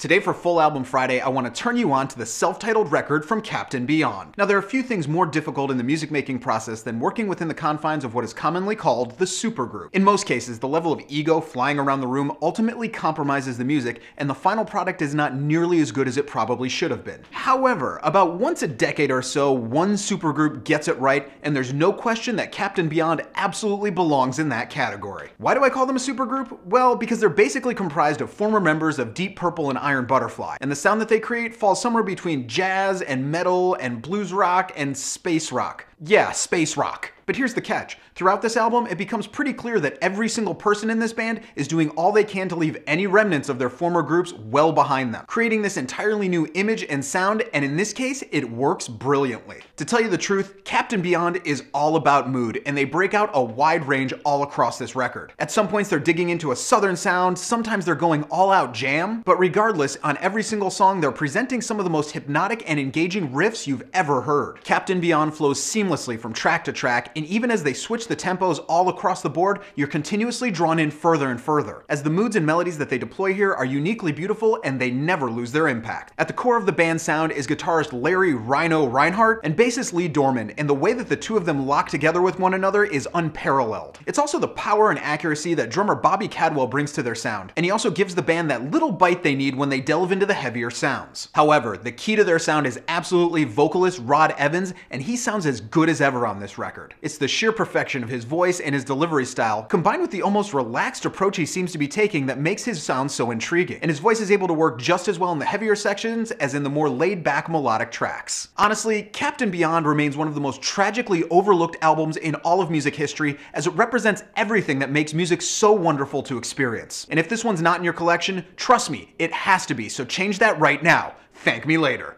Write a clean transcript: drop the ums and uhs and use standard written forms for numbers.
Today for Full Album Friday, I want to turn you on to the self-titled record from Captain Beyond. Now, there are a few things more difficult in the music making process than working within the confines of what is commonly called the supergroup. In most cases, the level of ego flying around the room ultimately compromises the music, and the final product is not nearly as good as it probably should have been. However, about once a decade or so, one supergroup gets it right, and there's no question that Captain Beyond absolutely belongs in that category. Why do I call them a supergroup? Well, because they're basically comprised of former members of Deep Purple and Iron Butterfly, and the sound that they create falls somewhere between jazz and metal and blues rock and space rock. Yeah, space rock. But here's the catch. Throughout this album, it becomes pretty clear that every single person in this band is doing all they can to leave any remnants of their former groups well behind them, creating this entirely new image and sound, and in this case, it works brilliantly. To tell you the truth, Captain Beyond is all about mood, and they break out a wide range all across this record. At some points, they're digging into a southern sound, sometimes they're going all out jam, but regardless, on every single song, they're presenting some of the most hypnotic and engaging riffs you've ever heard. Captain Beyond flows seamlessly from track to track, and even as they switch the tempos all across the board, you're continuously drawn in further and further, as the moods and melodies that they deploy here are uniquely beautiful and they never lose their impact. At the core of the band's sound is guitarist Larry Rhino Reinhardt and bassist Lee Dorman, and the way that the two of them lock together with one another is unparalleled. It's also the power and accuracy that drummer Bobby Cadwell brings to their sound, and he also gives the band that little bite they need when they delve into the heavier sounds. However, the key to their sound is absolutely vocalist Rod Evans, and he sounds as good as ever on this record. It's the sheer perfection of his voice and his delivery style, combined with the almost relaxed approach he seems to be taking, that makes his sound so intriguing. And his voice is able to work just as well in the heavier sections as in the more laid-back melodic tracks. Honestly, Captain Beyond remains one of the most tragically overlooked albums in all of music history, as it represents everything that makes music so wonderful to experience. And if this one's not in your collection, trust me, it has to be, so change that right now. Thank me later.